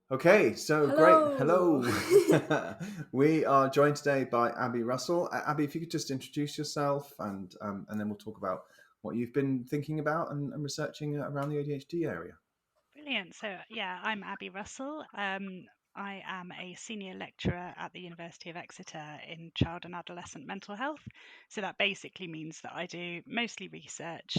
Okay, so great. Hello. Hello. We are joined today by Abby Russell. Abby, if you could just introduce yourself and then we'll talk about what you've been thinking about and researching around the ADHD area. Brilliant. So, yeah, I'm Abby Russell. I am a senior lecturer at the University of Exeter in child and adolescent mental health. So, that basically means that I do mostly research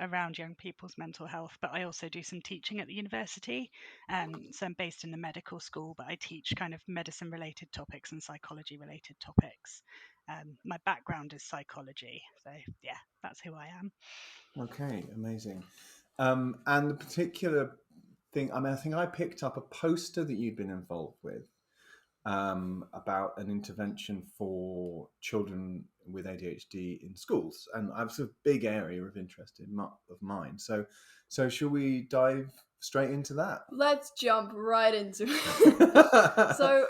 around young people's mental health, but I also do some teaching at the university. So, I'm based in the medical school, but I teach kind of medicine related topics and psychology related topics. My background is psychology. So, yeah, that's who I am. Okay, amazing. And the particular thing, I mean, I think I picked up a poster that you'd been involved with about an intervention for children with ADHD in schools, and it's a big area of interest of mine. So shall we dive straight into that? Let's jump right into it. So,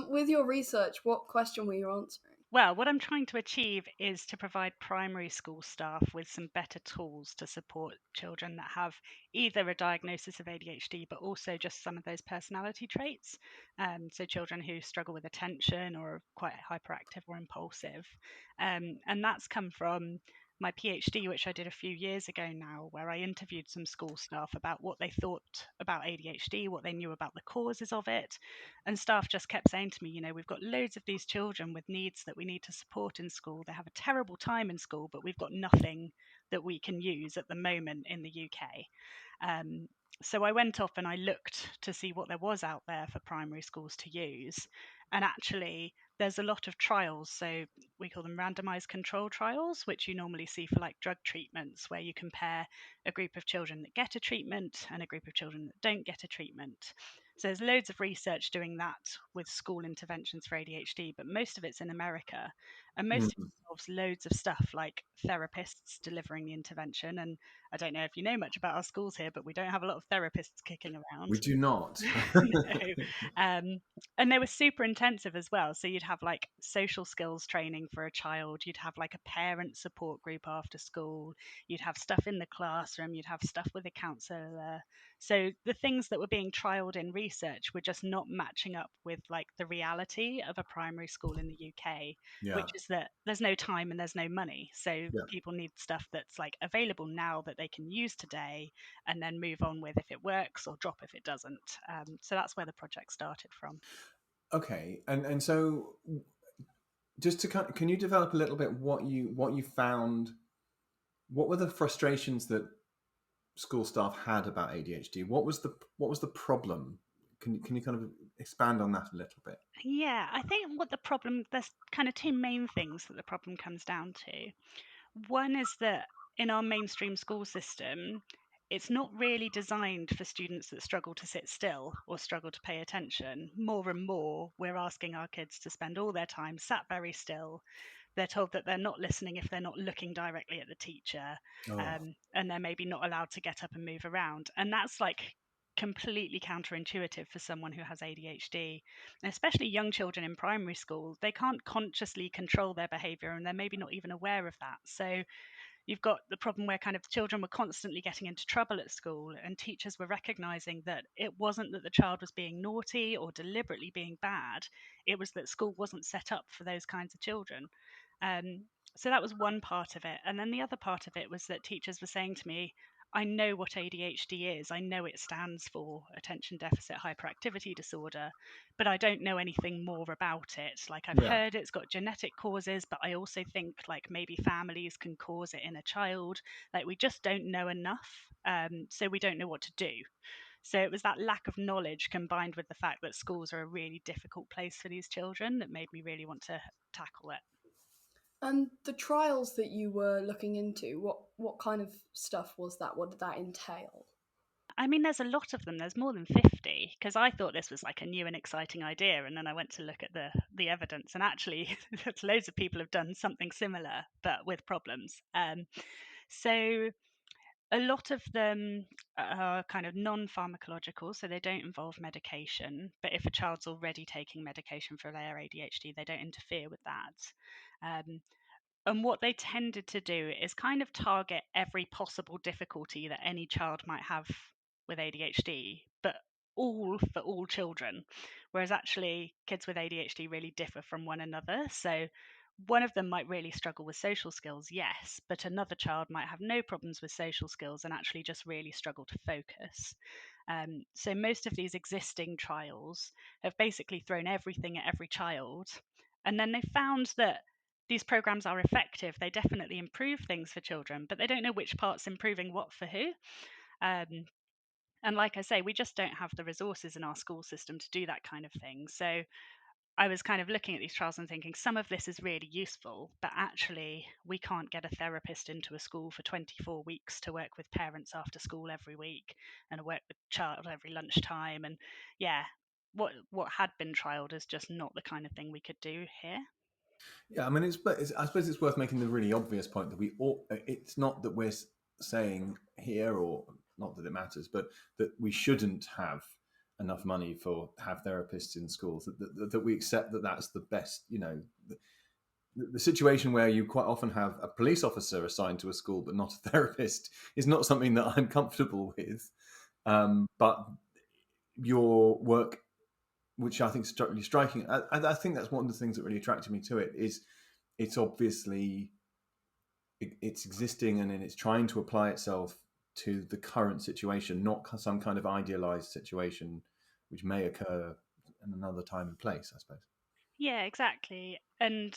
with your research, what question were you answering? Well, what I'm trying to achieve is to provide primary school staff with some better tools to support children that have either a diagnosis of ADHD, but also just some of those personality traits. So, children who struggle with attention or are quite hyperactive or impulsive. And that's come from my PhD, which I did a few years ago now, where I interviewed some school staff about what they thought about ADHD, what they knew about the causes of it, and staff just kept saying to me, we've got loads of these children with needs that we need to support in school. They have a terrible time in school, but we've got nothing that we can use at the moment in the UK. So I went off and I looked to see what there was out there for primary schools to use. And actually, there's a lot of trials. So we call them randomized control trials, which you normally see for like drug treatments, where you compare a group of children that get a treatment and a group of children that don't get a treatment. So there's loads of research doing that with school interventions for ADHD, but most of it's in America. And most of it Mm. involves loads of stuff like therapists delivering the intervention. And I don't know if you know much about our schools here, but we don't have a lot of therapists kicking We around. do not. No. And they were super intensive as well. So you'd have like social skills training for a child, you'd have like a parent support group after school, you'd have stuff in the classroom, you'd have stuff with a counsellor. So the things that were being trialed in research were just not matching up with like the reality of a primary school in the UK, Yeah, which is that there's no time and there's no money. So yeah. people need stuff that's like available now that they can use today and then move on with if it works or drop if it doesn't. So that's where the project started from. Okay, and so just to can you develop a little bit what you found? What were the frustrations that school staff had about ADHD? What was the problem? Can you kind of expand on that a little bit? Yeah, I think there's kind of two main things that the problem comes down to. One is that in our mainstream school system, it's not really designed for students that struggle to sit still or struggle to pay attention. More and more, we're asking our kids to spend all their time sat very still. They're told that they're not listening if they're not looking directly at the teacher, Oh, and they're maybe not allowed to get up and move around. And that's like completely counterintuitive for someone who has ADHD, and especially young children in primary school. They can't consciously control their behavior and they're maybe not even aware of that. So you've got the problem where kind of children were constantly getting into trouble at school and teachers were recognizing that it wasn't that the child was being naughty or deliberately being bad, it was that school wasn't set up for those kinds of children. um, so that was one part of it, and then the other part of it was that teachers were saying to me, I know what ADHD is. I know it stands for attention deficit hyperactivity disorder, but I don't know anything more about it. Like, I've yeah. heard it's got genetic causes, but I also think like maybe families can cause it in a child. Like, we just don't know enough, so we don't know what to do. So it was that lack of knowledge combined with the fact that schools are a really difficult place for these children that made me really want to tackle it. And the trials that you were looking into, what kind of stuff was that? What did that entail? I mean, there's a lot of them. There's more than 50, because I thought this was like a new and exciting idea, and then I went to look at the evidence, and actually, loads of people have done something similar, but with problems. So a lot of them are kind of non-pharmacological, so they don't involve medication. But if a child's already taking medication for their ADHD, they don't interfere with that. Um, and what they tended to do is kind of target every possible difficulty that any child might have with ADHD, but all for all children, whereas actually kids with ADHD really differ from one another. So one of them might really struggle with social skills, yes, but another child might have no problems with social skills and actually just really struggle to focus. So most of these existing trials have basically thrown everything at every child, and then they found that these programs are effective. They definitely improve things for children, but they don't know which part's improving what for who. Um, and like I say, we just don't have the resources in our school system to do that kind of thing. So I was kind of looking at these trials and thinking some of this is really useful, but actually we can't get a therapist into a school for 24 weeks to work with parents after school every week and work with child every lunchtime. And yeah, what had been trialed is just not the kind of thing we could do here. Yeah, I mean, I suppose it's worth making the really obvious point that we all. It's not that we're saying here, or not that it matters, but that we shouldn't have enough money for have therapists in schools. That we accept that that's the best. The situation where you quite often have a police officer assigned to a school but not a therapist is not something that I'm comfortable with. But your work, which I think is really striking, I think that's one of the things that really attracted me to it, is it's obviously it's existing and it's trying to apply itself to the current situation, not some kind of idealized situation which may occur in another time and place, I suppose. Yeah, exactly. And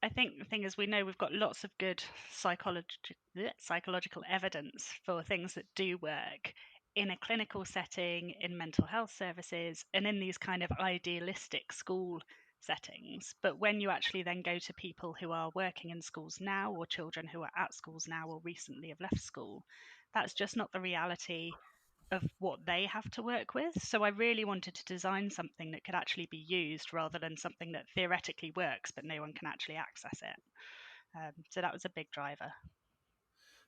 I think the thing is, we know we've got lots of good psychological evidence for things that do work in a clinical setting, in mental health services, and in these kind of idealistic school settings. But when you actually then go to people who are working in schools now, or children who are at schools now, or recently have left school, that's just not the reality of what they have to work with. So I really wanted to design something that could actually be used rather than something that theoretically works but no one can actually access it. So that was a big driver.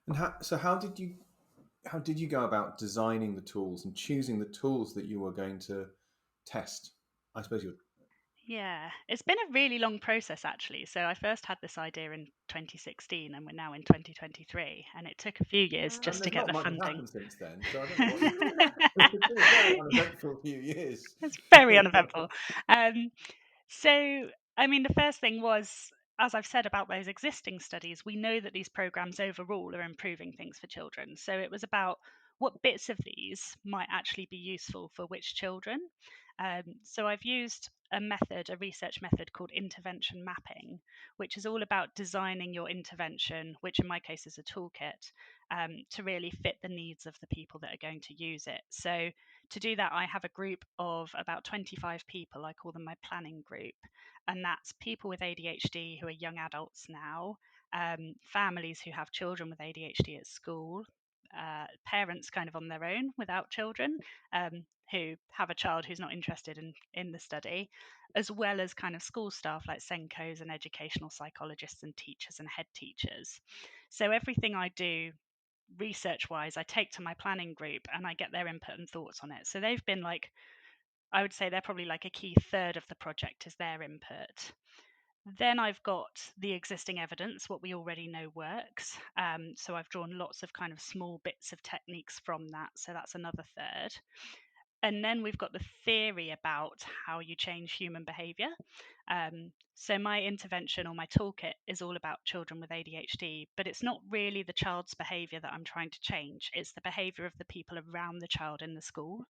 And how did you go about designing the tools and choosing the tools that you were going to test? I suppose you. Yeah, it's been a really long process actually. So I first had this idea in 2016 and we're now in 2023, and it took a few years And just to there's get not the much has funding. happened since then, so I don't know what you. It's been a very uneventful few years. It's very uneventful. Um, So, I mean, the first thing was, as I've said about those existing studies, we know that these programs overall are improving things for children. So it was about what bits of these might actually be useful for which children. So I've used a research method called intervention mapping, which is all about designing your intervention, which in my case is a toolkit, to really fit the needs of the people that are going to use it. So to do that, I have a group of about 25 people. I call them my planning group. And that's people with ADHD who are young adults now, families who have children with ADHD at school, parents kind of on their own without children, who have a child who's not interested in the study, as well as kind of school staff like Senkos and educational psychologists and teachers and head teachers. So everything I do research wise, I take to my planning group and I get their input and thoughts on it. So they've been like, I would say they're probably like a key third of the project is their input. Then I've got the existing evidence, what we already know works. So I've drawn lots of kind of small bits of techniques from that. So that's another third. And then we've got the theory about how you change human behavior. So my intervention or my toolkit is all about children with ADHD, but it's not really the child's behavior that I'm trying to change. It's the behavior of the people around the child in the school.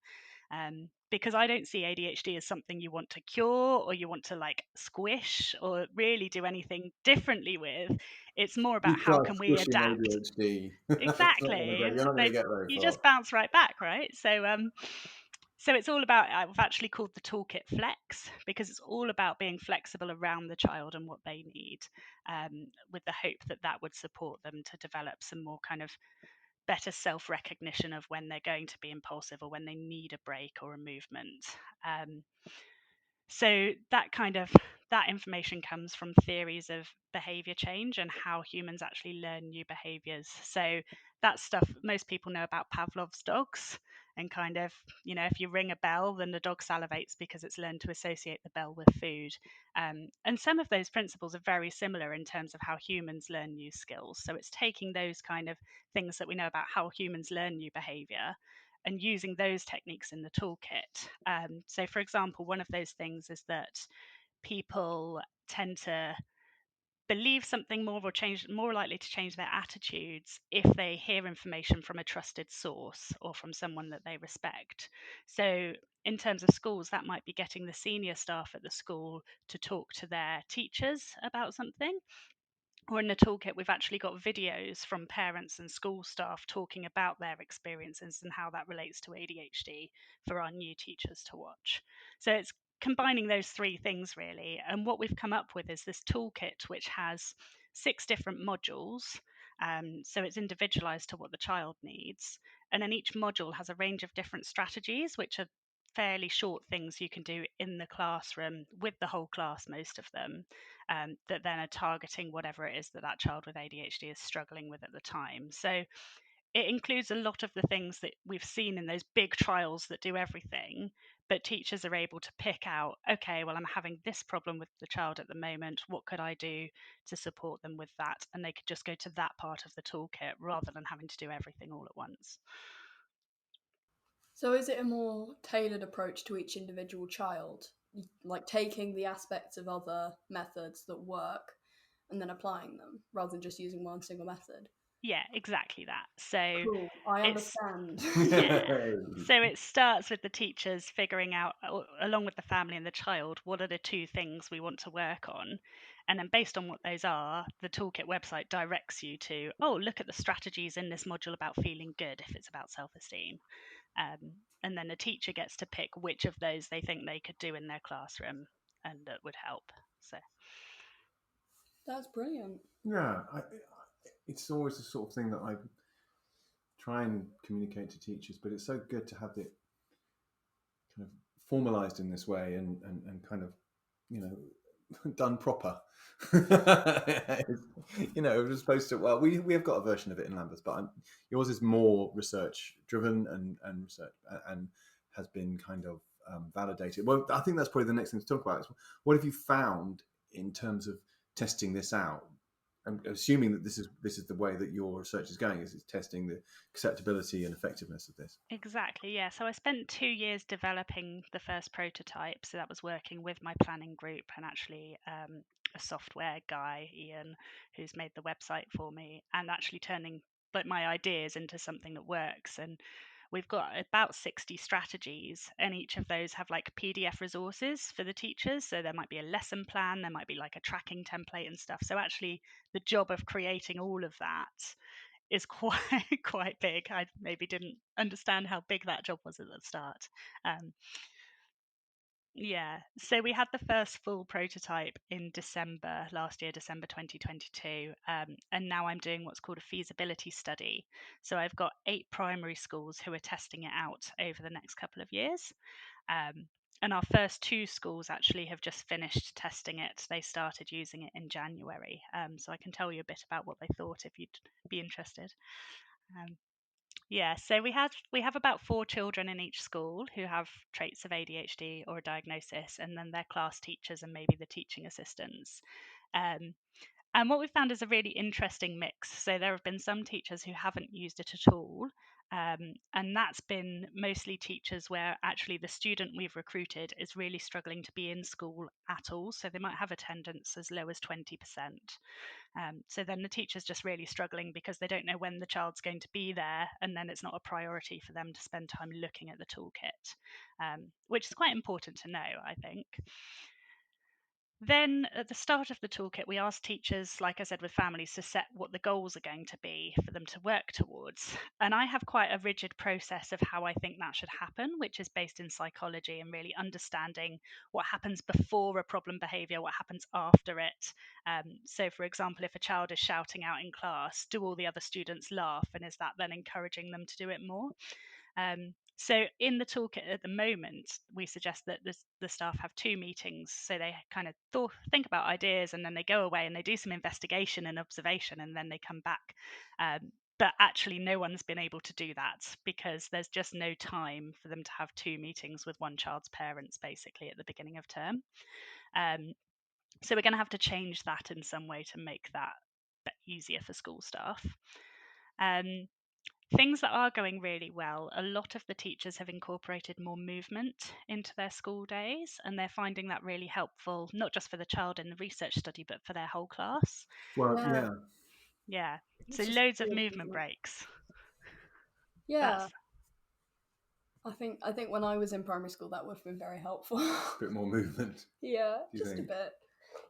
Because I don't see ADHD as something you want to cure or you want to like squish or really do anything differently with. It's more about You how try can we squishing adapt. ADHD. Exactly. You're not going to get very You far. just bounce right back, right? So it's all about, I've actually called the toolkit Flex because it's all about being flexible around the child and what they need, with the hope that that would support them to develop some more kind of better self-recognition of when they're going to be impulsive or when they need a break or a movement. Um, so that information comes from theories of behavior change and how humans actually learn new behaviors. So that stuff most people know about Pavlov's dogs, and kind of, if you ring a bell, then the dog salivates because it's learned to associate the bell with food. And some of those principles are very similar in terms of how humans learn new skills. So it's taking those kind of things that we know about how humans learn new behavior and using those techniques in the toolkit. So, for example, one of those things is that people tend to believe something more or change more likely to change their attitudes if they hear information from a trusted source or from someone that they respect. So in terms of schools, that might be getting the senior staff at the school to talk to their teachers about something. Or in the toolkit, we've actually got videos from parents and school staff talking about their experiences and how that relates to ADHD for our new teachers to watch. So it's combining those three things really. And what we've come up with is this toolkit, which has 6 different modules. So it's individualized to what the child needs. And then each module has a range of different strategies, which are fairly short things you can do in the classroom with the whole class, most of them, that then are targeting whatever it is that that child with ADHD is struggling with at the time. So it includes a lot of the things that we've seen in those big trials that do everything, but teachers are able to pick out, okay, well, I'm having this problem with the child at the moment. What could I do to support them with that? And they could just go to that part of the toolkit rather than having to do everything all at once. So is it a more tailored approach to each individual child, like taking the aspects of other methods that work and then applying them rather than just using one single method? Yeah, exactly that. So Cool, I it's understand. yeah. So it starts with the teachers figuring out, along with the family and the child, what are the 2 things we want to work on. And then based on what those are, the toolkit website directs you to, oh, look at the strategies in this module about feeling good if it's about self-esteem. And then the teacher gets to pick which of those they think they could do in their classroom and that would help. So That's brilliant. Yeah, it's always the sort of thing that I try and communicate to teachers, but it's so good to have it kind of formalized in this way and kind of, you know, done proper. You know, as opposed to, well, we have got a version of it in Lambeth, but yours is more research driven and research and has been kind of validated. Well, I think that's probably the next thing to talk about. Is what have you found in terms of testing this out? I'm assuming that this is the way that your research is going, is it's testing the acceptability and effectiveness of this. exactly, yeah. So I spent 2 years developing the first prototype. So that was working with my planning group and actually a software guy, Ian, who's made the website for me, and actually turning like my ideas into something that works. And we've got about 60 strategies, and each of those have like PDF resources for the teachers. So there might be a lesson plan, there might be like a tracking template and stuff. So actually, the job of creating all of that is quite quite big. I maybe didn't understand how big that job was at the start. Um, yeah, so we had the first full prototype in December last year, December 2022, and now I'm doing what's called a feasibility study. So I've got 8 primary schools who are testing it out over the next couple of years. And our first 2 schools actually have just finished testing it. They started using it in January. So I can tell you a bit about what they thought if you'd be interested. Um, yeah, so we have about 4 children in each school who have traits of ADHD or a diagnosis, and then their class teachers and maybe the teaching assistants. Um, and what we found is a really interesting mix. So there have been some teachers who haven't used it at all. And that's been mostly teachers where actually the student we've recruited is really struggling to be in school at all. So they might have attendance as low as 20%. So then the teacher's just really struggling because they don't know when the child's going to be there, and then it's not a priority for them to spend time looking at the toolkit, which is quite important to know, I think. Then at the start of the toolkit, we asked teachers, like I said, with families to set what the goals are going to be for them to work towards. And I have quite a rigid process of how I think that should happen, which is based in psychology and really understanding what happens before a problem behavior, what happens after it. So, for example, if a child is shouting out in class, do all the other students laugh? And is that then encouraging them to do it more? So in the toolkit at the moment, we suggest that the staff have 2 meetings. So they kind of think about ideas, and then they go away and they do some investigation and observation, and then they come back. But actually, no one's been able to do that because there's just no time for them to have 2 meetings with one child's parents, basically, at the beginning of term. So we're going to have to change that in some way to make that easier for school staff. things that are going really well, a lot of the teachers have incorporated more movement into their school days, and they're finding that really helpful, not just for the child in the research study, but for their whole class. Well, Yeah, yeah. Yeah, so it's just loads of good, movement isn't it? breaks. Yeah, That's I think when I was in primary school, that would have been very helpful. A bit more movement, Yeah, do you just a think? bit.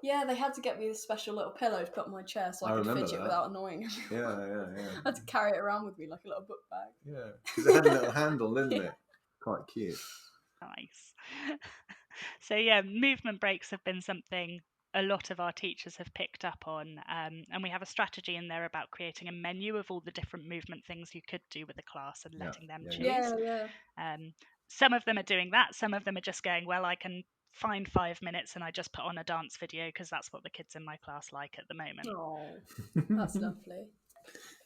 Yeah, they had to get me this special little pillow to put on my chair so I I could remember fidget that. without annoying everyone. Yeah. I had to carry it around with me like a little book bag. Yeah, because it had a little handle, didn't Yeah. it? Quite cute. nice. So yeah, movement breaks have been something a lot of our teachers have picked up on, and we have a strategy in there about creating a menu of all the different movement things you could do with the class and Yeah, letting them yeah. choose. Yeah. Some of them are doing that. Some of them are just going, well, I can find 5 minutes and I just put on a dance video because that's what the kids in my class like at the moment. Oh, that's lovely.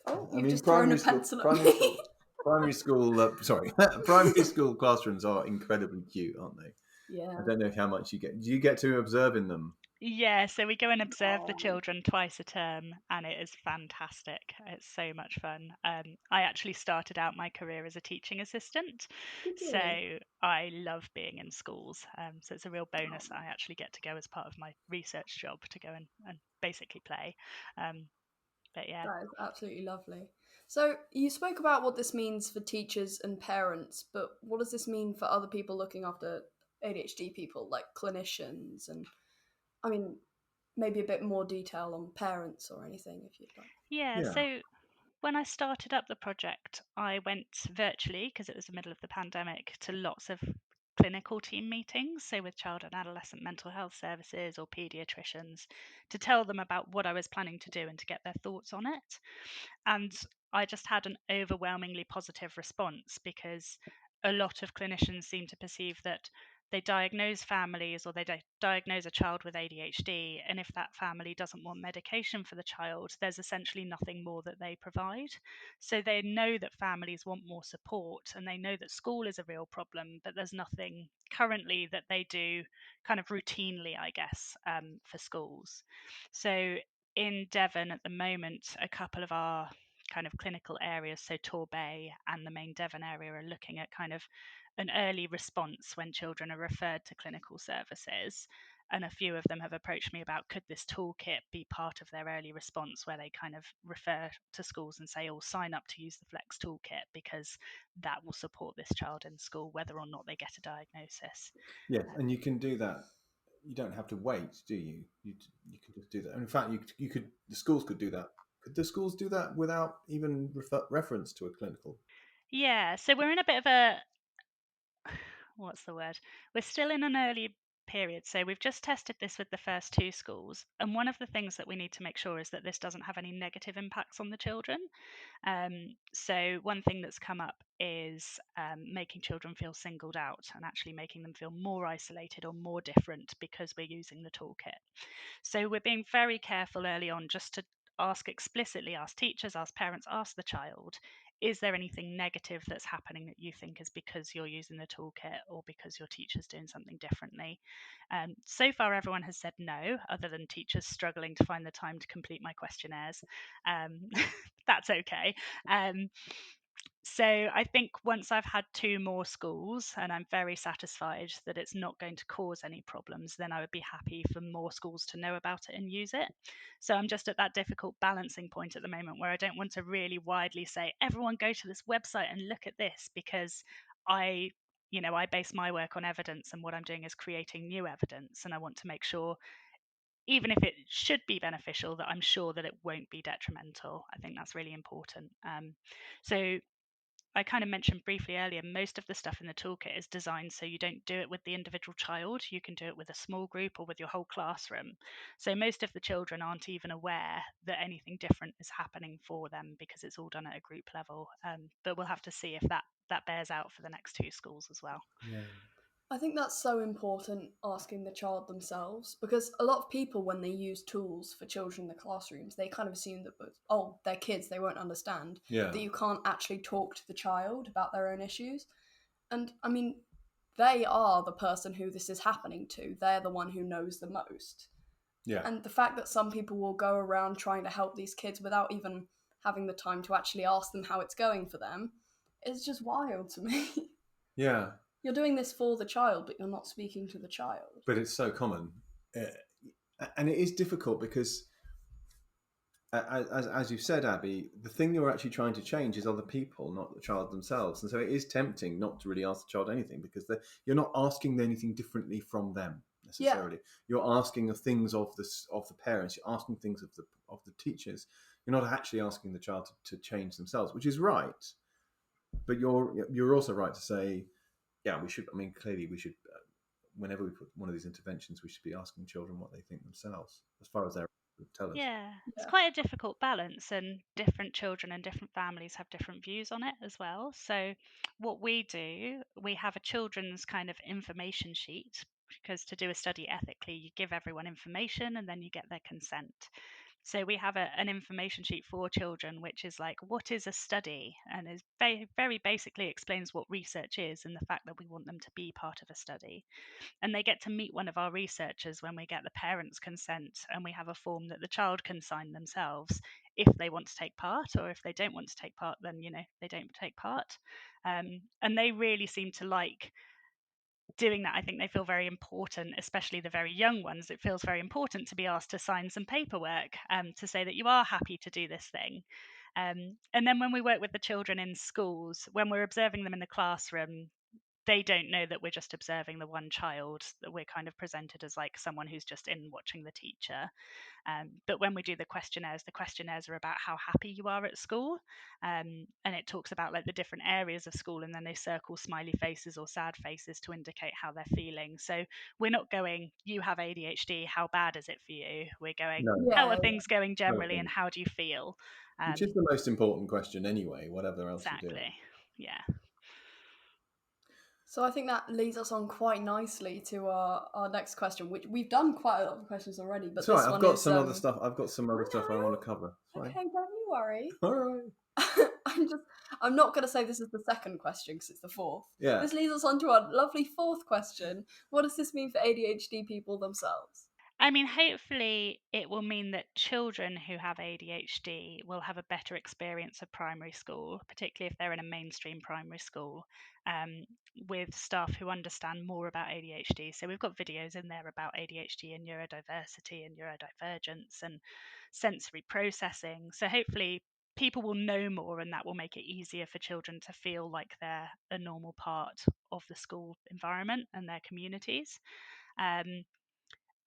Oh, I you've mean, just thrown a pencil at me. primary school. Sorry, primary school classrooms are incredibly cute, aren't they? Yeah. I don't know how much you get. Do you get to observe in them? Yeah, so we go and observe the Oh, children twice a term, and it is fantastic. It's so much fun. I actually started out my career as a teaching assistant, did so you? I love being in schools. So it's a real bonus Oh, that I actually get to go as part of my research job to go and basically play. But yeah. that is absolutely lovely. So you spoke about what this means for teachers and parents, but what does this mean for other people looking after ADHD people, like clinicians and I mean, maybe a bit more detail on parents or anything if you'd like. Yeah, Yeah, so when I started up the project, I went virtually because it was the middle of the pandemic to lots of clinical team meetings, so with child and adolescent mental health services or paediatricians, to tell them about what I was planning to do and to get their thoughts on it. And I just had an overwhelmingly positive response because a lot of clinicians seem to perceive that they diagnose families or they diagnose a child with ADHD, and if that family doesn't want medication for the child, there's essentially nothing more that they provide. So they know that families want more support and they know that school is a real problem, but there's nothing currently that they do kind of routinely, I guess, for schools. So in Devon at the moment, a couple of our kind of clinical areas, so Torbay and the main Devon area, are looking at kind of an early response when children are referred to clinical services. And a few of them have approached me about could this toolkit be part of their early response where they kind of refer to schools and say, oh, sign up to use the Flex toolkit because that will support this child in school, whether or not they get a diagnosis. yeah, and you can do that. You don't have to wait, do you? You can just do that. And in fact, you could. The schools could do that. Could the schools do that without even reference to a clinical? Yeah, so we're in a bit of a what's the word? We're still in an early period. So we've just tested this with the first 2 schools. And one of the things that we need to make sure is that this doesn't have any negative impacts on the children. So one thing that's come up is making children feel singled out and actually making them feel more isolated or more different because we're using the toolkit. So we're being very careful early on just to ask teachers, ask parents, ask the child, is there anything negative that's happening that you think is because you're using the toolkit or because your teacher's doing something differently? So far, everyone has said no, other than teachers struggling to find the time to complete my questionnaires. That's okay. So I think once I've had 2 more schools and I'm very satisfied that it's not going to cause any problems, then I would be happy for more schools to know about it and use it. So I'm just at that difficult balancing point at the moment where I don't want to really widely say, everyone go to this website and look at this, because I base my work on evidence, and what I'm doing is creating new evidence, and I want to make sure, even if it should be beneficial, that I'm sure that it won't be detrimental. I think that's really important. So I kind of mentioned briefly earlier, most of the stuff in the toolkit is designed so you don't do it with the individual child. You can do it with a small group or with your whole classroom. So most of the children aren't even aware that anything different is happening for them because it's all done at a group level. But we'll have to see if that bears out for the next 2 schools as well. Yeah. I think that's so important asking the child themselves because a lot of people, when they use tools for children in the classrooms, they kind of assume that, oh, they're kids, they won't understand, Yeah. that you can't actually talk to the child about their own issues. And I mean, they are the person who this is happening to, they're the one who knows the most. Yeah. And the fact that some people will go around trying to help these kids without even having the time to actually ask them how it's going for them, is just wild to me. Yeah. You're doing this for the child, but you're not speaking to the child. But it's so common. And it is difficult because, as you've said, Abby, the thing you're actually trying to change is other people, not the child themselves. And so it is tempting not to really ask the child anything, because you're not asking anything differently from them necessarily. Yeah. You're asking the things of the parents. You're asking things of the teachers. You're not actually asking the child to change themselves, which is right. But you're also right to say, yeah, we should. I mean, clearly, we should. Whenever we put one of these interventions, we should be asking children what they think themselves, as far as they're able to tell us. Yeah, it's quite a difficult balance, and different children and different families have different views on it as well. So, what we do, we have a children's kind of information sheet, because to do a study ethically, you give everyone information and then you get their consent. So we have an information sheet for children, which is like, what is a study? And is very, very basically explains what research is and the fact that we want them to be part of a study. And they get to meet one of our researchers when we get the parents' consent, and we have a form that the child can sign themselves if they want to take part, or if they don't want to take part, then they don't take part. And they really seem to like doing that. I think they feel very important, especially the very young ones. It feels very important to be asked to sign some paperwork to say that you are happy to do this thing. And then when we work with the children in schools, when we're observing them in the classroom, they don't know that we're just observing the one child, that we're kind of presented as like someone who's just in watching the teacher. But when we do the questionnaires are about how happy you are at school. And it talks about like the different areas of school, and then they circle smiley faces or sad faces to indicate how they're feeling. So we're not going, you have ADHD, how bad is it for you? We're going, how are things going generally, and how do you feel? Which is the most important question anyway, whatever else you do. Exactly, yeah. So I think that leads us on quite nicely to our next question, which we've done quite a lot of questions already. But Sorry, I've got some other stuff. I've got some other stuff I want to cover. Okay, don't you worry. All right. I'm not going to say this is the second question because it's the fourth. Yeah. This leads us on to our lovely fourth question. What does this mean for ADHD people themselves? I mean, hopefully it will mean that children who have ADHD will have a better experience of primary school, particularly if they're in a mainstream primary school, with staff who understand more about ADHD. So we've got videos in there about ADHD and neurodiversity and neurodivergence and sensory processing. So hopefully people will know more, and that will make it easier for children to feel like they're a normal part of the school environment and their communities.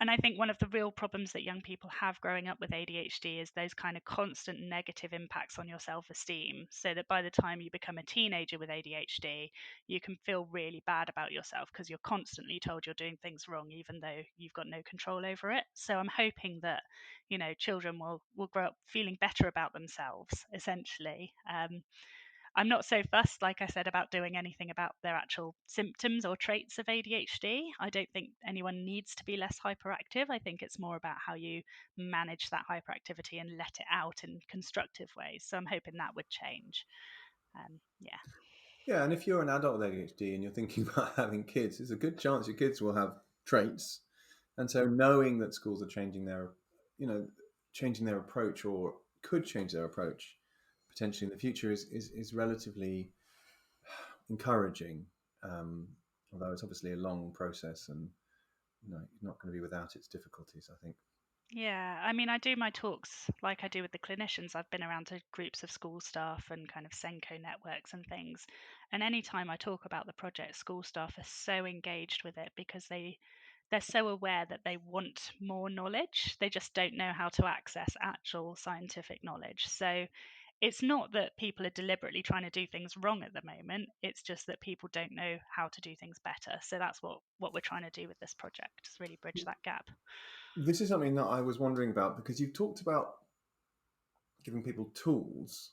And I think one of the real problems that young people have growing up with ADHD is those kind of constant negative impacts on your self-esteem. So that by the time you become a teenager with ADHD, you can feel really bad about yourself because you're constantly told you're doing things wrong, even though you've got no control over it. So I'm hoping that, children will grow up feeling better about themselves, essentially. I'm not so fussed, like I said, about doing anything about their actual symptoms or traits of ADHD. I don't think anyone needs to be less hyperactive. I think it's more about how you manage that hyperactivity and let it out in constructive ways. So I'm hoping that would change. Yeah. Yeah, and if you're an adult with ADHD and you're thinking about having kids, there's a good chance your kids will have traits. And so knowing that schools are changing their approach, or could change their approach potentially in the future, is relatively encouraging. Although it's obviously a long process, and not going to be without its difficulties, I think. Yeah, I mean, I do my talks like I do with the clinicians. I've been around to groups of school staff and kind of Senko networks and things. And anytime I talk about the project, school staff are so engaged with it because they're so aware that they want more knowledge. They just don't know how to access actual scientific knowledge. So it's not that people are deliberately trying to do things wrong at the moment. It's just that people don't know how to do things better. So that's what we're trying to do with this project, is really bridge that gap. This is something that I was wondering about, because you've talked about giving people tools.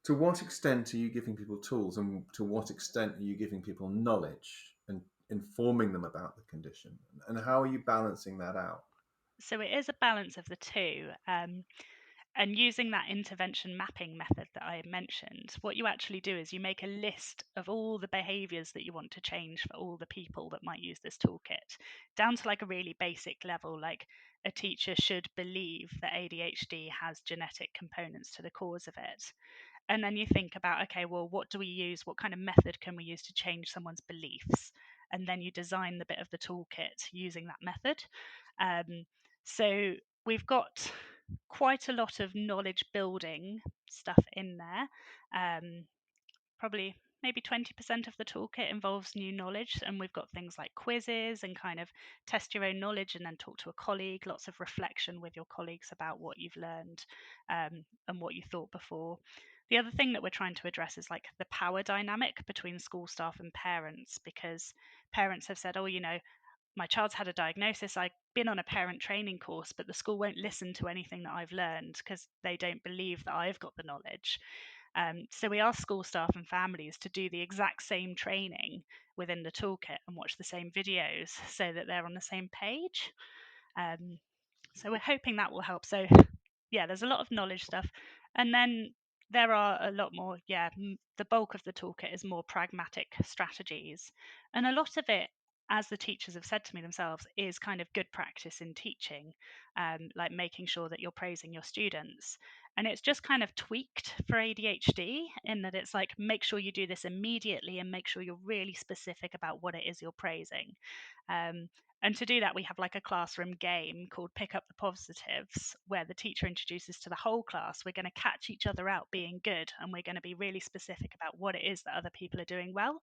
To what extent are you giving people tools, and to what extent are you giving people knowledge and informing them about the condition? And how are you balancing that out? So it is a balance of the two. And using that intervention mapping method that I mentioned, what you actually do is you make a list of all the behaviours that you want to change for all the people that might use this toolkit, down to like a really basic level, like a teacher should believe that ADHD has genetic components to the cause of it. And then you think about, okay, well, what do we use? What kind of method can we use to change someone's beliefs? And then you design the bit of the toolkit using that method. So we've got quite a lot of knowledge building stuff in there. Probably maybe 20% of the toolkit involves new knowledge, and we've got things like quizzes and kind of test your own knowledge and then talk to a colleague, lots of reflection with your colleagues about what you've learned and what you thought before. The other thing that we're trying to address is like the power dynamic between school staff and parents, because parents have said, oh, my child's had a diagnosis. I've been on a parent training course, but the school won't listen to anything that I've learned because they don't believe that I've got the knowledge. So we ask school staff and families to do the exact same training within the toolkit and watch the same videos so that they're on the same page. So we're hoping that will help. So yeah, there's a lot of knowledge stuff. And then there are a lot more, the bulk of the toolkit is more pragmatic strategies. And a lot of it, as the teachers have said to me themselves, is kind of good practice in teaching, like making sure that you're praising your students. And it's just kind of tweaked for ADHD in that it's like, make sure you do this immediately and make sure you're really specific about what it is you're praising. And to do that, we have like a classroom game called Pick Up the Positives, where the teacher introduces to the whole class, we're going to catch each other out being good, and we're going to be really specific about what it is that other people are doing well.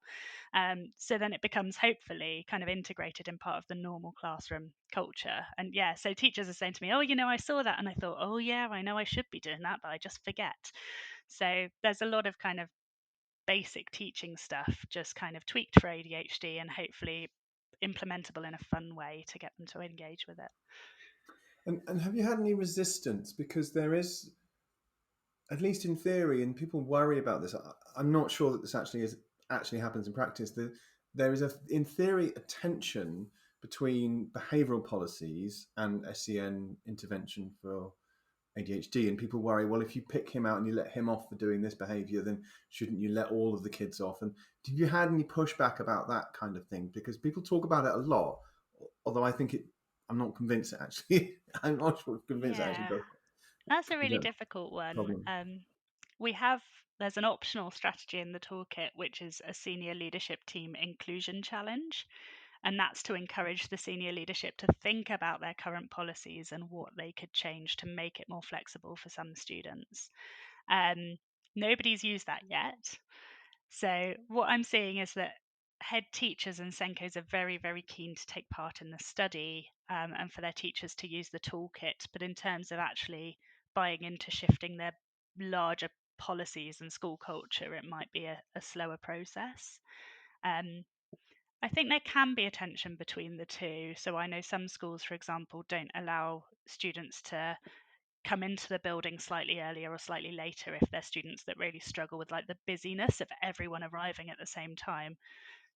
So then it becomes hopefully kind of integrated in part of the normal classroom culture. And yeah, so teachers are saying to me, oh, I saw that. And I thought, oh, yeah, I know I should be doing that, but I just forget. So there's a lot of kind of basic teaching stuff just kind of tweaked for ADHD and hopefully implementable in a fun way to get them to engage with it. And have you had any resistance? Because there is, at least in theory, and people worry about this. I'm not sure that this actually happens in practice. There is in theory, a tension between behavioural policies and SEN intervention for ADHD, and people worry, well, if you pick him out and you let him off for doing this behaviour, then shouldn't you let all of the kids off? And have you had any pushback about that kind of thing? Because people talk about it a lot, although I'm not convinced it actually. I'm not convinced it actually Yeah, does. that's a really difficult one. Problem. There's an optional strategy in the toolkit, which is a senior leadership team inclusion challenge. And that's to encourage the senior leadership to think about their current policies and what they could change to make it more flexible for some students. Nobody's used that yet. So what I'm seeing is that head teachers and Senkos are very, very keen to take part in the study and for their teachers to use the toolkit. But in terms of actually buying into shifting their larger policies and school culture, it might be a slower process. I think there can be a tension between the two. So I know some schools, for example, don't allow students to come into the building slightly earlier or slightly later if they're students that really struggle with like the busyness of everyone arriving at the same time.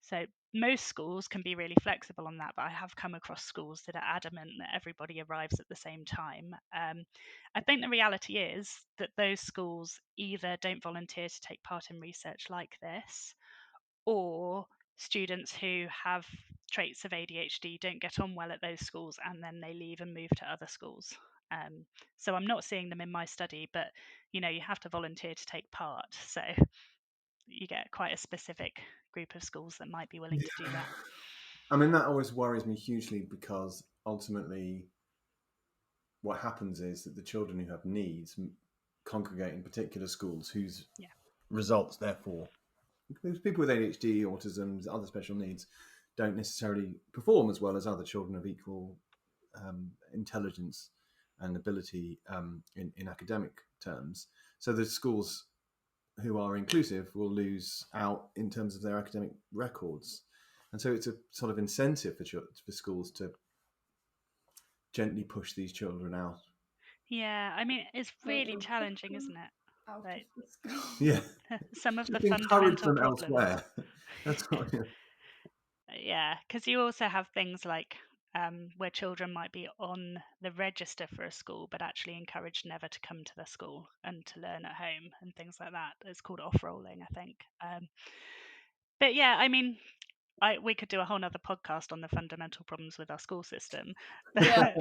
So most schools can be really flexible on that, but I have come across schools that are adamant that everybody arrives at the same time. I think the reality is that those schools either don't volunteer to take part in research like this, or students who have traits of ADHD don't get on well at those schools and then they leave and move to other schools. So I'm not seeing them in my study, but you have to volunteer to take part. So you get quite a specific group of schools that might be willing to do that. I mean, that always worries me hugely because ultimately what happens is that the children who have needs congregate in particular schools whose results, therefore, people with ADHD, autism, other special needs, don't necessarily perform as well as other children of equal intelligence and ability in academic terms. So the schools who are inclusive will lose out in terms of their academic records. And so it's a sort of incentive for schools to gently push these children out. Yeah, I mean, it's really challenging, isn't it? Out Like, of the school. Yeah. some of the Just encourage fundamental them problems. elsewhere. That's what. Yeah, because you also have things like where children might be on the register for a school, but actually encouraged never to come to the school and to learn at home and things like that. It's called off-rolling, I think. But yeah, I mean, we could do a whole nother podcast on the fundamental problems with our school system. Yeah.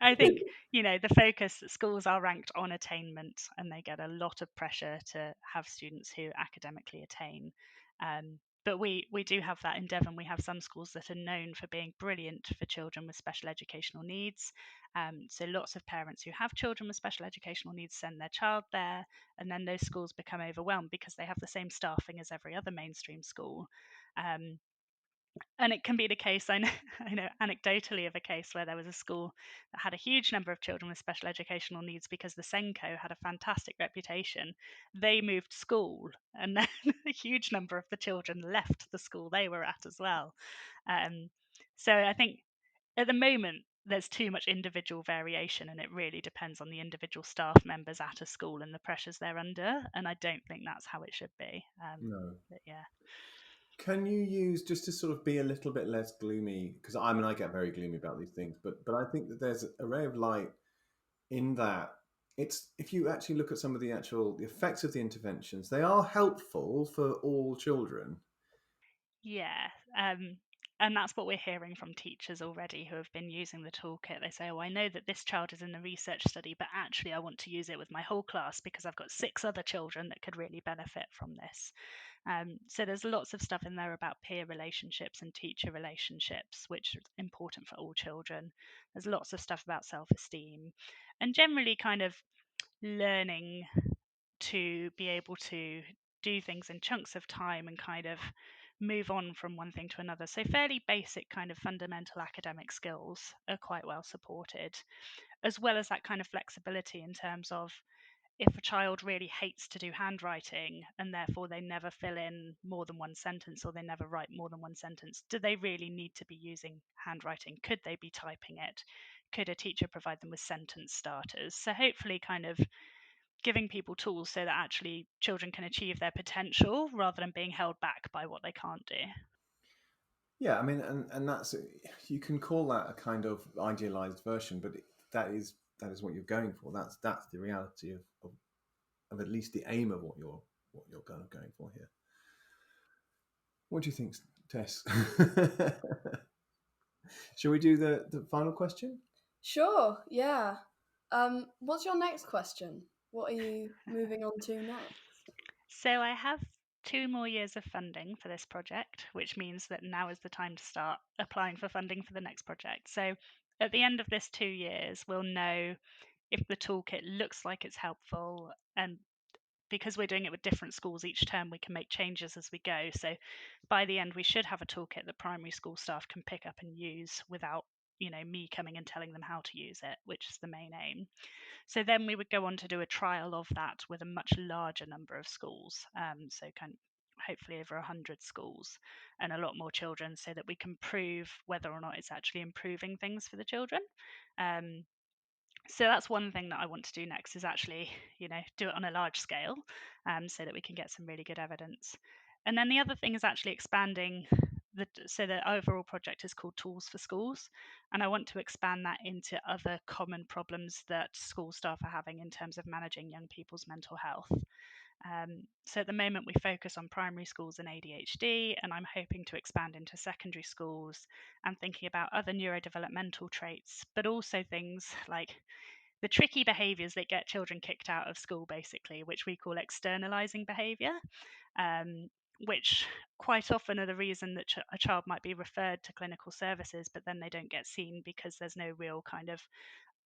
I think, the focus, schools are ranked on attainment and they get a lot of pressure to have students who academically attain. But we do have that in Devon. We have some schools that are known for being brilliant for children with special educational needs. So lots of parents who have children with special educational needs send their child there, and then those schools become overwhelmed because they have the same staffing as every other mainstream school. Um, and it can be the case, I know, I know anecdotally of a case where there was a school that had a huge number of children with special educational needs because the Senko had a fantastic reputation. They moved school, and then a huge number of the children left the school they were at as well. So I think at the moment there's too much individual variation, and it really depends on the individual staff members at a school and the pressures they're under, and I don't think that's how it should be. No. But yeah. Can you use, just to sort of be a little bit less gloomy, because I get very gloomy about these things, but I think that there's a ray of light in that. It's, if you actually look at some of the effects of the interventions, they are helpful for all children. Yeah, and that's what we're hearing from teachers already who have been using the toolkit. They say, "Oh, I know that this child is in the research study, but actually I want to use it with my whole class because I've got 6 other children that could really benefit from this." So there's lots of stuff in there about peer relationships and teacher relationships, which is important for all children. There's lots of stuff about self-esteem and generally kind of learning to be able to do things in chunks of time and kind of move on from one thing to another. So, fairly basic kind of fundamental academic skills are quite well supported, as well as that kind of flexibility in terms of if a child really hates to do handwriting and therefore they never fill in more than one sentence or they never write more than one sentence, do they really need to be using handwriting? Could they be typing it? Could a teacher provide them with sentence starters? So, hopefully, kind of giving people tools so that actually children can achieve their potential rather than being held back by what they can't do. Yeah, I mean, and that's, you can call that a kind of idealized version, but that is what you're going for. That's the reality of at least the aim of what you're kind of going for here. What do you think, Tess? Shall we do the final question? Sure, yeah. What's your next question? What are you moving on to next? So I have 2 more years of funding for this project, which means that now is the time to start applying for funding for the next project. So at the end of this 2 years, we'll know if the toolkit looks like it's helpful, and because we're doing it with different schools each term, we can make changes as we go. So by the end, we should have a toolkit that primary school staff can pick up and use without me coming and telling them how to use it, which is the main aim. So then we would go on to do a trial of that with a much larger number of schools. So kind of hopefully over 100 schools and a lot more children, so that we can prove whether or not it's actually improving things for the children. Um, so that's one thing that I want to do next, is actually, do it on a large scale, so that we can get some really good evidence. And then the other thing is actually expanding so the overall project is called Tools for Schools, and I want to expand that into other common problems that school staff are having in terms of managing young people's mental health. So at the moment we focus on primary schools and ADHD, and I'm hoping to expand into secondary schools and thinking about other neurodevelopmental traits, but also things like the tricky behaviors that get children kicked out of school, basically, which we call externalizing behavior, which quite often are the reason that a child might be referred to clinical services, but then they don't get seen because there's no real kind of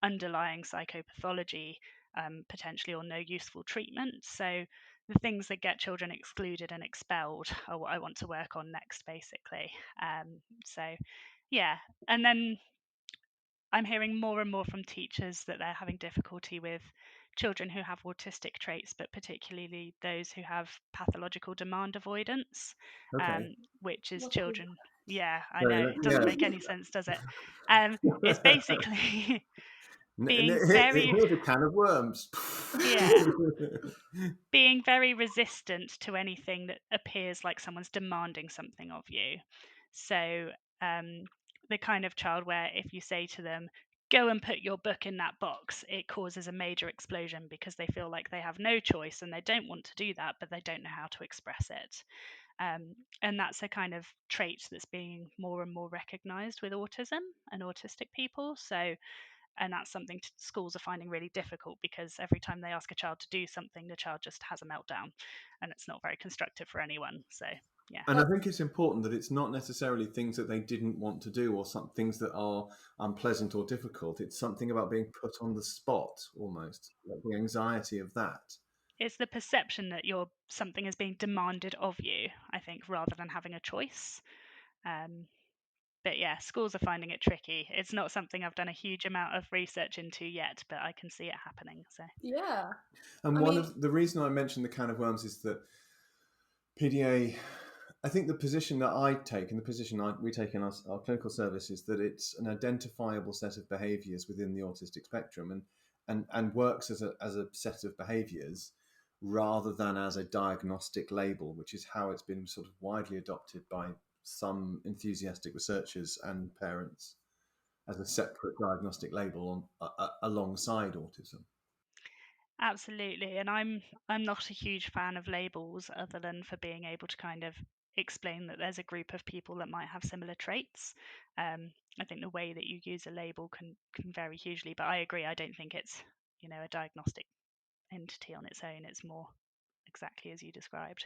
underlying psychopathology, potentially, or no useful treatment. So the things that get children excluded and expelled are what I want to work on next, basically. So yeah, and then I'm hearing more and more from teachers that they're having difficulty with children who have autistic traits, but particularly those who have pathological demand avoidance, Okay. which is What is children. Yeah, I know. Very, It doesn't yeah. make any sense, does it? It's basically being very, Here's a can of worms. yeah, being very resistant to anything that appears like someone's demanding something of you. So, the kind of child where if you say to them, go and put your book in that box, it causes a major explosion because they feel like they have no choice and they don't want to do that, but they don't know how to express it. And that's a kind of trait that's being more and more recognized with autism and autistic people. So, and that's something schools are finding really difficult, because every time they ask a child to do something, the child just has a meltdown, and it's not very constructive for anyone. So yeah. And I think it's important that it's not necessarily things that they didn't want to do or some things that are unpleasant or difficult. It's something about being put on the spot, almost, like the anxiety of that. It's the perception that something is being demanded of you, I think, rather than having a choice. But yeah, schools are finding it tricky. It's not something I've done a huge amount of research into yet, but I can see it happening. So Yeah. And I one mean, of the reason I mentioned the can of worms is that PDA, I think the position that I take and the position we take in our clinical service is that it's an identifiable set of behaviours within the autistic spectrum, and works as a set of behaviours rather than as a diagnostic label, which is how it's been sort of widely adopted by some enthusiastic researchers and parents, as a separate diagnostic label alongside autism. absolutely, and I'm not a huge fan of labels, other than for being able to kind of explain that there's a group of people that might have similar traits. I think the way that you use a label can vary hugely, but I agree. I don't think it's a diagnostic entity on its own. It's more exactly as you described.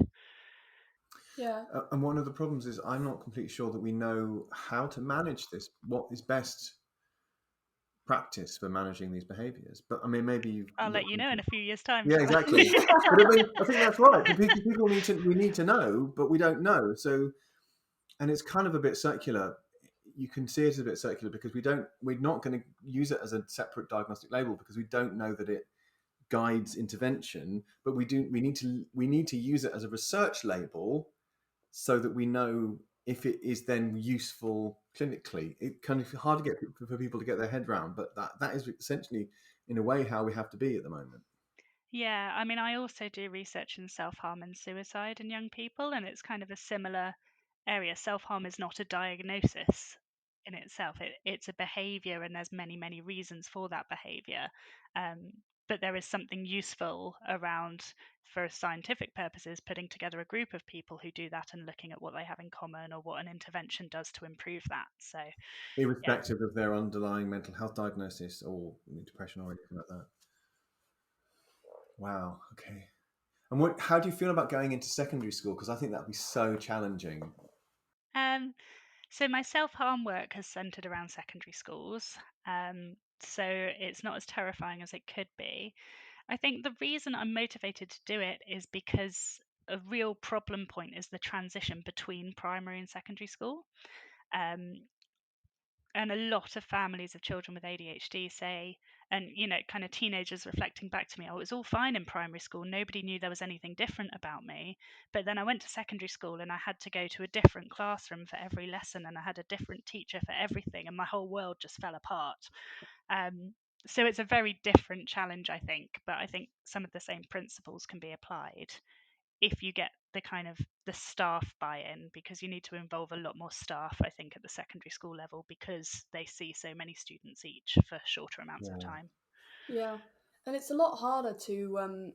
yeah. And one of the problems is I'm not completely sure that we know how to manage this. What is best practice for managing these behaviours? But I mean, maybe you've I'll let looked you know into. in a few years' time. Yeah, Shall I? exactly. But I mean, I think that's right. People we need to know, but we don't know. So, and it's kind of a bit circular. You can see it as a bit circular because we're not going to use it as a separate diagnostic label because we don't know that it guides intervention. But we need to use it as a research label so that we know if it is then useful clinically. It kind of hard to get for people to get their head around, but that is essentially, in a way, how we have to be at the moment. Yeah, I mean, I also do research in self-harm and suicide in young people, and it's kind of a similar area. Self-harm is not a diagnosis in itself. It's a behavior, and there's many, many reasons for that behavior. Um, but there is something useful around, for scientific purposes, putting together a group of people who do that and looking at what they have in common or what an intervention does to improve that. So, yeah. Irrespective of their underlying mental health diagnosis or depression or anything like that. Wow. Okay. And how do you feel about going into secondary school? Because I think that'd be so challenging. Um, So my self-harm work has centered around secondary schools. So it's not as terrifying as it could be. I think the reason I'm motivated to do it is because a real problem point is the transition between primary and secondary school. Um, and a lot of families of children with ADHD say, and kind of teenagers reflecting back to me, oh, it was all fine in primary school. Nobody knew there was anything different about me. But then I went to secondary school and I had to go to a different classroom for every lesson, and I had a different teacher for everything, and my whole world just fell apart. So it's a very different challenge, I think. But I think some of the same principles can be applied if you get the kind of the staff buy-in, because you need to involve a lot more staff, I think, at the secondary school level, because they see so many students each for shorter amounts of time. Yeah. And it's a lot harder to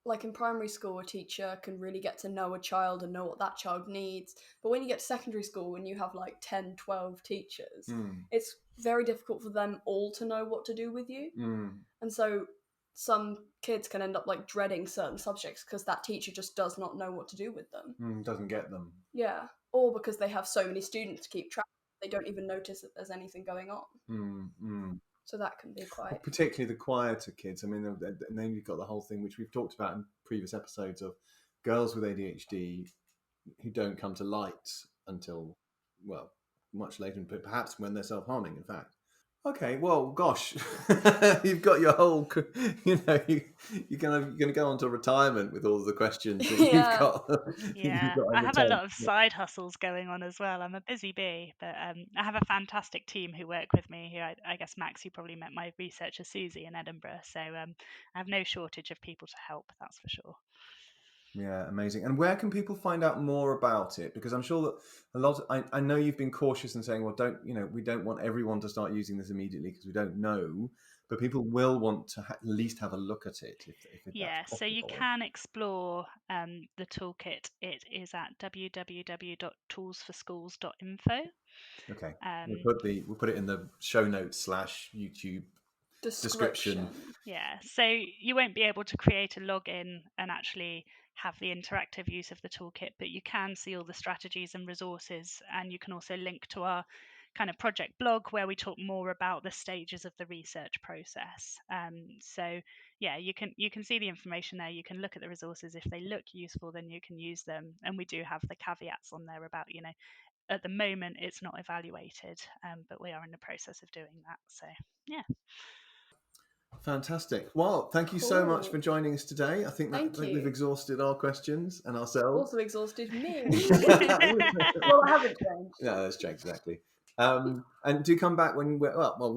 like in primary school, a teacher can really get to know a child and know what that child needs. But when you get to secondary school, when you have like 10, 12 teachers, it's very difficult for them all to know what to do with you. And so some kids can end up like dreading certain subjects because that teacher just does not know what to do with them. Doesn't get them. Yeah. Or because they have so many students to keep track of, they don't even notice that there's anything going on. So that can be quite... Particularly the quieter kids. I mean, and then you've got the whole thing, which we've talked about in previous episodes, of girls with ADHD who don't come to light until, well, much later, but perhaps when they're self-harming, in fact. Okay, well, gosh, you've got your whole, you're going to go on to retirement with all of the questions that you've got. Yeah, I have a lot of side hustles going on as well. I'm a busy bee, but I have a fantastic team who work with me. Who I guess, Max, you probably met my researcher Susie in Edinburgh. So I have no shortage of people to help. That's for sure. Yeah, amazing. And where can people find out more about it? Because I'm sure that I know you've been cautious in saying, well, we don't want everyone to start using this immediately because we don't know. but people will want to at least have a look at it if Yeah, that's so you possible. can explore the toolkit. It is at www.toolsforschools.info. Okay, Um, we'll put it in the show notes / YouTube description. Yeah, so you won't be able to create a login and actually have the interactive use of the toolkit, but you can see all the strategies and resources, and you can also link to our kind of project blog where we talk more about the stages of the research process. So yeah, you can see the information there. You can look at the resources. If they look useful, then you can use them. And we do have the caveats on there about, at the moment it's not evaluated, but we are in the process of doing that. So yeah. Fantastic. Well, thank you so much for joining us today. I think we've exhausted our questions and ourselves. Also exhausted me. Well, I haven't changed. No, that's true, exactly. And do come back when we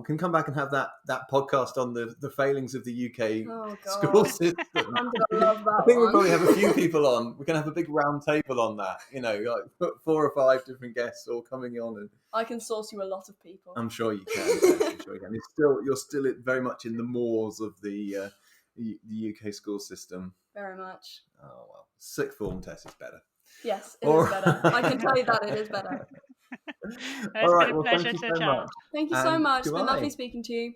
can come back and have that podcast on the failings of the UK school system. I'm gonna love that. I think we'll probably have a few people on. We're gonna have a big round table on that. Like put 4 or 5 different guests all coming on, and I can source you a lot of people. I'm sure you can. Yes, I'm sure you can. You're still very much in the moors of the UK school system. Very much. Oh well, sixth form test is better. Yes, it is better. I can tell you that it is better. It's been a pleasure to chat. Thank you so much. It's been goodbye. lovely speaking to you.